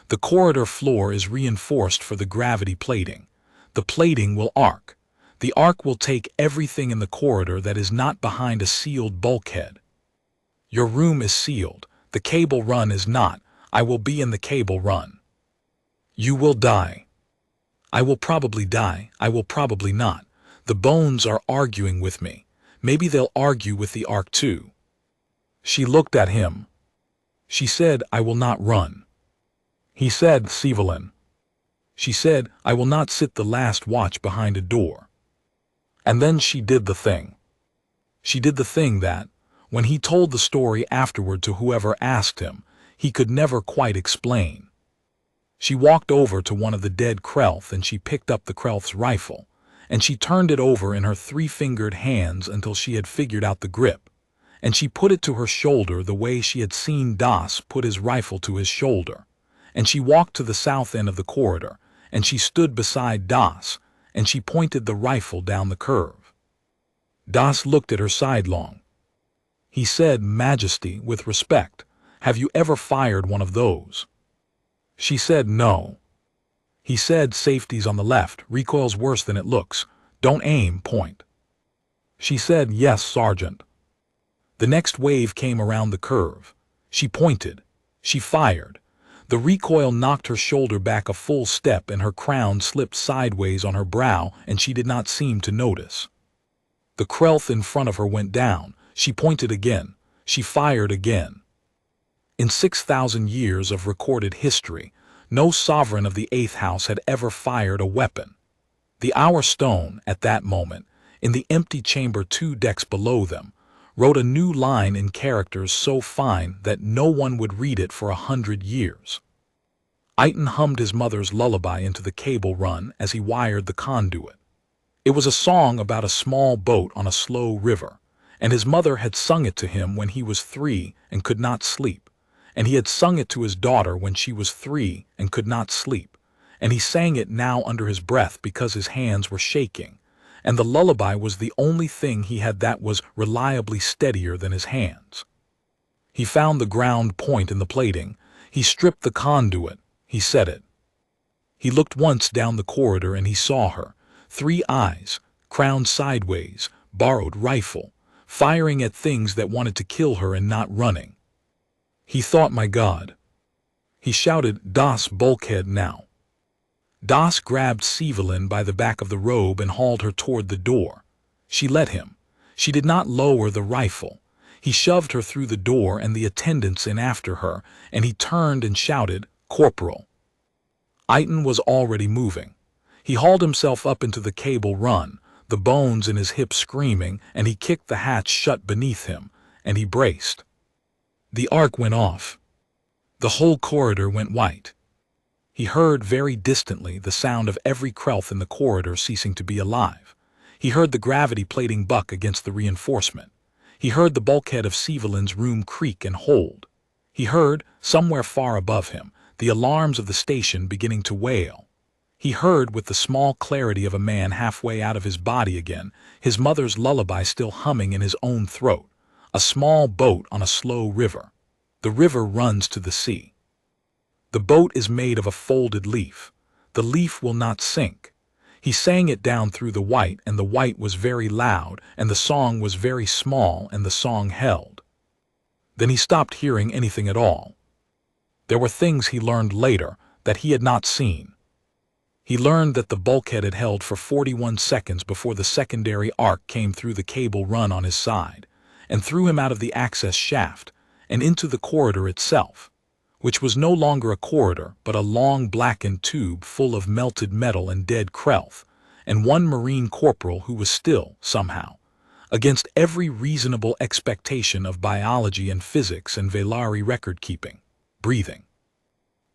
The corridor floor is reinforced for the gravity plating. The plating will arc. The arc will take everything in the corridor that is not behind a sealed bulkhead. Your room is sealed. The cable run is not. I will be in the cable run. You will die. I will probably die. I will probably not. The bones are arguing with me. Maybe they'll argue with the arc too." She looked at him. She said, "I will not run." He said, "Sievelin." She said, "I will not sit the last watch behind a door." And then she did the thing. She did the thing that, when he told the story afterward to whoever asked him, he could never quite explain. She walked over to one of the dead Krelth and she picked up the Krelth's rifle, and she turned it over in her three-fingered hands until she had figured out the grip, and she put it to her shoulder the way she had seen Das put his rifle to his shoulder, and she walked to the south end of the corridor, and she stood beside Das, and she pointed the rifle down the curve. Das looked at her sidelong. He said, "Majesty, with respect, have you ever fired one of those?" She said, "No." He said, "Safety's on the left, recoil's worse than it looks. Don't aim, point." She said, "Yes, Sergeant." The next wave came around the curve. She pointed. She fired. The recoil knocked her shoulder back a full step and her crown slipped sideways on her brow, and she did not seem to notice. The Krelth in front of her went down. She pointed again. She fired again. In 6,000 years of recorded history, no sovereign of the 8th House had ever fired a weapon. The Hour Stone, at that moment, in the empty chamber 2 decks below them, wrote a new line in characters so fine that no one would read it for 100 years. Iton hummed his mother's lullaby into the cable run as he wired the conduit. It was a song about a small boat on a slow river, and his mother had sung it to him when he was 3 and could not sleep, and he had sung it to his daughter when she was 3 and could not sleep, and he sang it now under his breath because his hands were shaking, and the lullaby was the only thing he had that was reliably steadier than his hands. He found the ground point in the plating. He stripped the conduit. He set it. He looked once down the corridor and he saw her, 3 eyes, crowned sideways, borrowed rifle, firing at things that wanted to kill her and not running. He thought, my God. He shouted, Das bulkhead now. Das grabbed Evelyn by the back of the robe and hauled her toward the door. She let him. She did not lower the rifle. He shoved her through the door and the attendants in after her, and he turned and shouted, Corporal. Iton was already moving. He hauled himself up into the cable run, the bones in his hips screaming, and he kicked the hatch shut beneath him, and he braced. The arc went off. The whole corridor went white. He heard very distantly the sound of every Krelth in the corridor ceasing to be alive. He heard the gravity plating buck against the reinforcement. He heard the bulkhead of Evelyn's room creak and hold. He heard, somewhere far above him, the alarms of the station beginning to wail. He heard, with the small clarity of a man halfway out of his body again, his mother's lullaby still humming in his own throat. A small boat on a slow river. The river runs to the sea. The boat is made of a folded leaf. The leaf will not sink. He sang it down through the white, and the white was very loud, and the song was very small, and the song held. Then he stopped hearing anything at all. There were things he learned later that he had not seen. He learned that the bulkhead had held for 41 seconds before the secondary arc came through the cable run on his side, and threw him out of the access shaft, and into the corridor itself, which was no longer a corridor but a long blackened tube full of melted metal and dead Krelth, and one Marine corporal who was still, somehow, against every reasonable expectation of biology and physics and Velari record-keeping, breathing.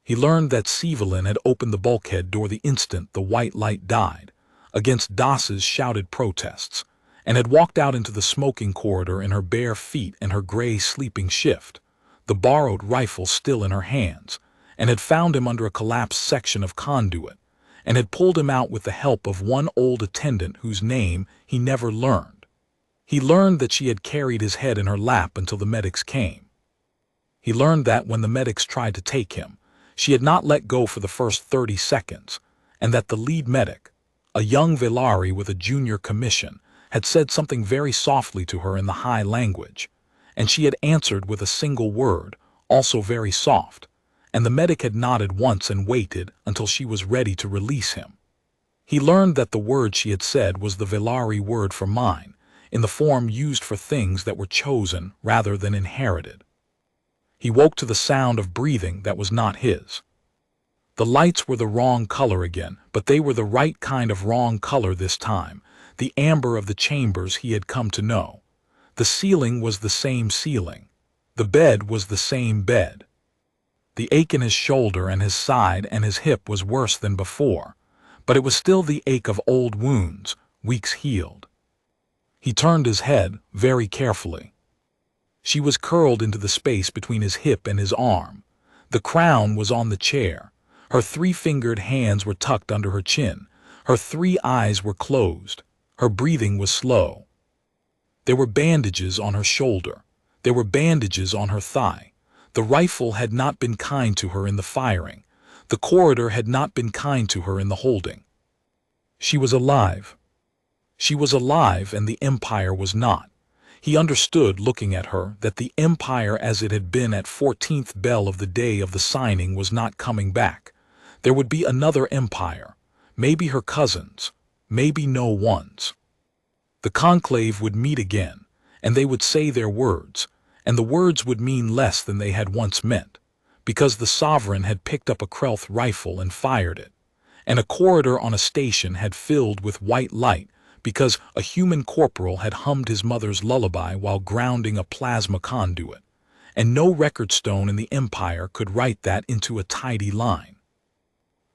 He learned that Evelyn had opened the bulkhead door the instant the white light died, against Das's shouted protests, and had walked out into the smoking corridor in her bare feet and her gray sleeping shift, the borrowed rifle still in her hands, and had found him under a collapsed section of conduit, and had pulled him out with the help of one old attendant whose name he never learned. He learned that she had carried his head in her lap until the medics came. He learned that when the medics tried to take him, she had not let go for the first 30 seconds, and that the lead medic, a young Velari with a junior commission, had said something very softly to her in the high language, and she had answered with a single word, also very soft, and the medic had nodded once and waited until she was ready to release him. He learned that the word she had said was the Velari word for mine, in the form used for things that were chosen rather than inherited. He woke to the sound of breathing that was not his. The lights were the wrong color again, but they were the right kind of wrong color this time, the amber of the chambers he had come to know. The ceiling was the same ceiling. The bed was the same bed. The ache in his shoulder and his side and his hip was worse than before, but it was still the ache of old wounds, weeks healed. He turned his head very carefully. She was curled into the space between his hip and his arm. The crown was on the chair. Her 3-fingered hands were tucked under her chin. Her 3 eyes were closed. Her breathing was slow. There were bandages on her shoulder. There were bandages on her thigh. The rifle had not been kind to her in the firing. The corridor had not been kind to her in the holding. She was alive. She was alive, and the Empire was not. He understood, looking at her, that the Empire as it had been at 14th bell of the day of the signing was not coming back. There would be another Empire, maybe her cousins, maybe no one's. The conclave would meet again, and they would say their words, and the words would mean less than they had once meant, because the sovereign had picked up a Krelth rifle and fired it, and a corridor on a station had filled with white light because a human corporal had hummed his mother's lullaby while grounding a plasma conduit, and no record stone in the Empire could write that into a tidy line.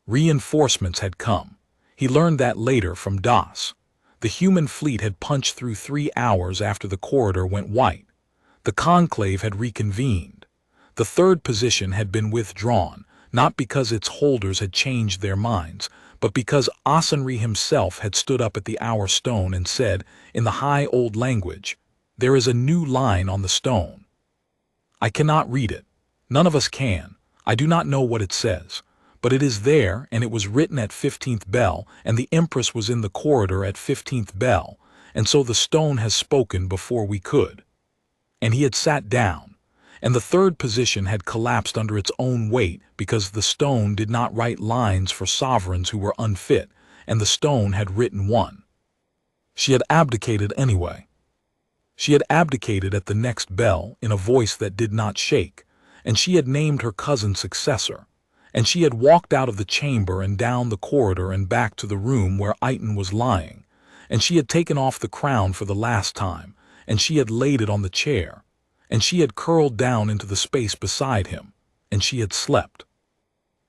Reinforcements had come. He learned that later from Das. The human fleet had punched through 3 hours after the corridor went white. The conclave had reconvened. The third position had been withdrawn, not because its holders had changed their minds, but because Asenri himself had stood up at the hour stone and said, in the high old language, "There is a new line on the stone. I cannot read it. None of us can. I do not know what it says. But it is there, and it was written at 15th bell, and the Empress was in the corridor at 15th bell, and so the stone has spoken before we could." And he had sat down, and the third position had collapsed under its own weight because the stone did not write lines for sovereigns who were unfit, and the stone had written one. She had abdicated anyway. She had abdicated at the next bell in a voice that did not shake, and she had named her cousin successor, and she had walked out of the chamber and down the corridor and back to the room where Iton was lying, and she had taken off the crown for the last time, and she had laid it on the chair, and she had curled down into the space beside him, and she had slept.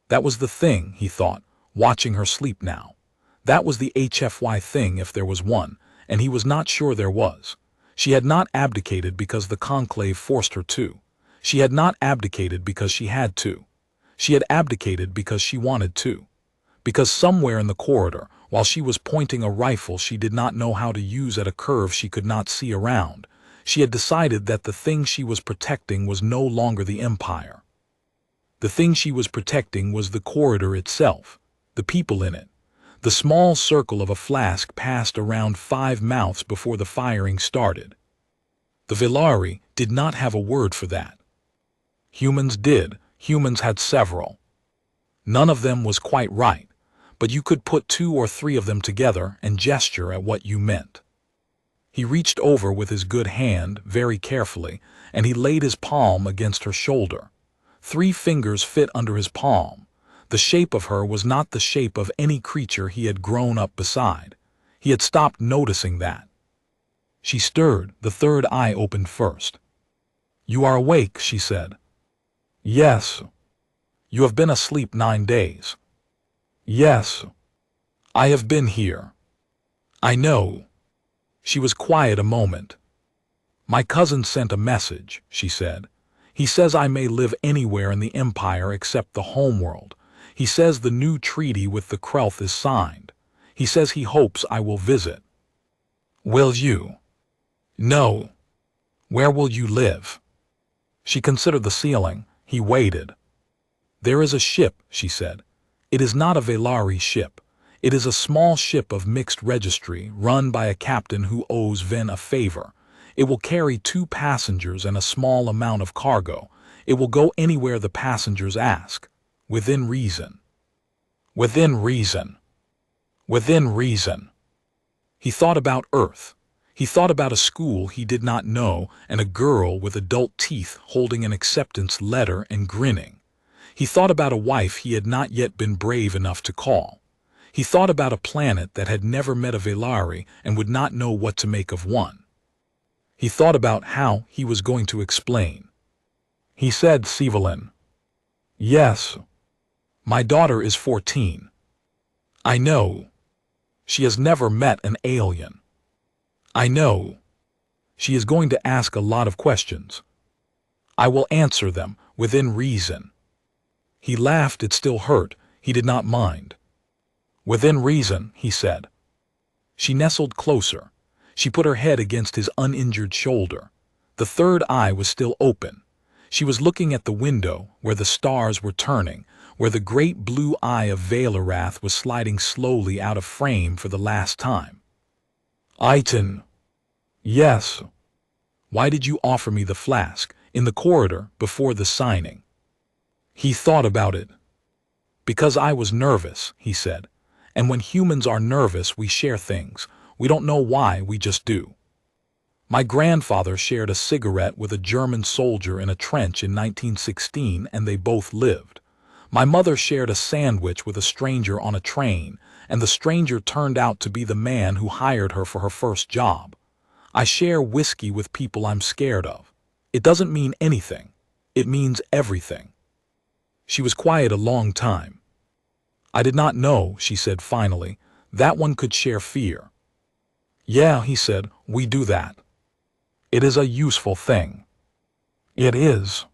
That was the thing, he thought, watching her sleep now. That was the HFY thing if there was one, and he was not sure there was. She had not abdicated because the conclave forced her to. She had not abdicated because she had to. She had abdicated because she wanted to. Because somewhere in the corridor, while she was pointing a rifle she did not know how to use at a curve she could not see around, she had decided that the thing she was protecting was no longer the Empire. The thing she was protecting was the corridor itself, the people in it. The small circle of a flask passed around 5 mouths before the firing started. The Velari did not have a word for that. Humans did. Humans had several. None of them was quite right, but you could put 2 or 3 of them together and gesture at what you meant. He reached over with his good hand, very carefully, and he laid his palm against her shoulder. 3 fingers fit under his palm. The shape of her was not the shape of any creature he had grown up beside. He had stopped noticing that. She stirred, the third eye opened first. "You are awake," she said. "Yes." "You have been asleep 9 days." "Yes." "I have been here." "I know." She was quiet a moment. "My cousin sent a message," she said. "He says I may live anywhere in the Empire except the homeworld. He says the new treaty with the Krelth is signed. He says he hopes I will visit." "Will you?" "No." "Where will you live?" She considered the ceiling. He waited. "There is a ship," she said. "It is not a Velari ship. It is a small ship of mixed registry, run by a captain who owes Ven a favor. It will carry 2 passengers and a small amount of cargo. It will go anywhere the passengers ask. Within reason." "Within reason." "Within reason." He thought about Earth. He thought about a school he did not know and a girl with adult teeth holding an acceptance letter and grinning. He thought about a wife he had not yet been brave enough to call. He thought about a planet that had never met a Velari and would not know what to make of one. He thought about how he was going to explain. He said, "Sivalin." "Yes." "My daughter is 14. "I know." "She has never met an alien." "I know." "She is going to ask a lot of questions." "I will answer them, within reason." He laughed. It still hurt. He did not mind. "Within reason," he said. She nestled closer. She put her head against his uninjured shoulder. The third eye was still open. She was looking at the window, where the stars were turning, where the great blue eye of Valerath was sliding slowly out of frame for the last time. "Iton." "Yes." "Why did you offer me the flask, in the corridor, before the signing?" He thought about it. "Because I was nervous," he said. "And when humans are nervous, we share things. We don't know why, we just do. My grandfather shared a cigarette with a German soldier in a trench in 1916, and they both lived. My mother shared a sandwich with a stranger on a train, and the stranger turned out to be the man who hired her for her first job. I share whiskey with people I'm scared of. It doesn't mean anything. It means everything. She was quiet a long time. I did not know, she said finally, that one could share fear. Yeah, he said, we do that. It is a useful thing. It is.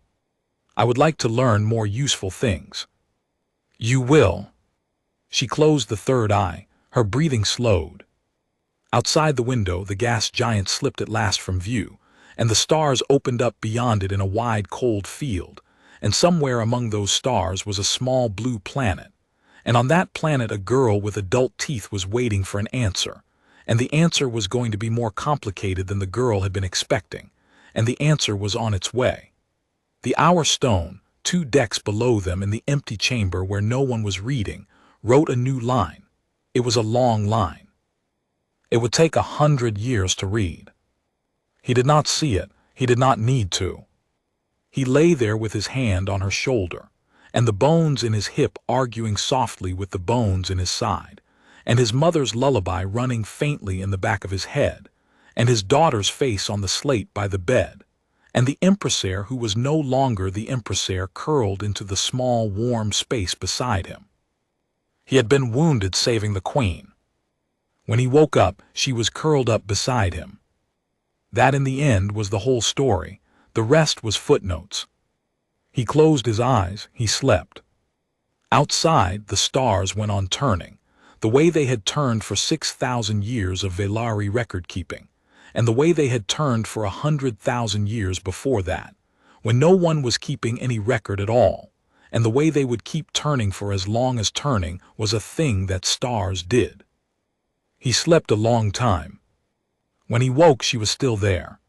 I would like to learn more useful things. You will. She closed the third eye, her breathing slowed. Outside the window, the gas giant slipped at last from view, and the stars opened up beyond it in a wide, cold field, and somewhere among those stars was a small blue planet, and on that planet a girl with adult teeth was waiting for an answer, and the answer was going to be more complicated than the girl had been expecting, and the answer was on its way. The hour stone, 2 decks below them in the empty chamber where no one was reading, wrote a new line. It was a long line. It would take 100 years to read. He did not see it. He did not need to. He lay there with his hand on her shoulder, and the bones in his hip arguing softly with the bones in his side, and his mother's lullaby running faintly in the back of his head, and his daughter's face on the slate by the bed, and the impresaire who was no longer the impresaire curled into the small, warm space beside him. He had been wounded saving the queen. When he woke up, she was curled up beside him. That in the end was the whole story. The rest was footnotes. He closed his eyes. He slept. Outside, the stars went on turning, the way they had turned for 6,000 years of Velari record-keeping, and the way they had turned for 100,000 years before that, when no one was keeping any record at all, and the way they would keep turning for as long as turning was a thing that stars did. He slept a long time. When he woke, she was still there.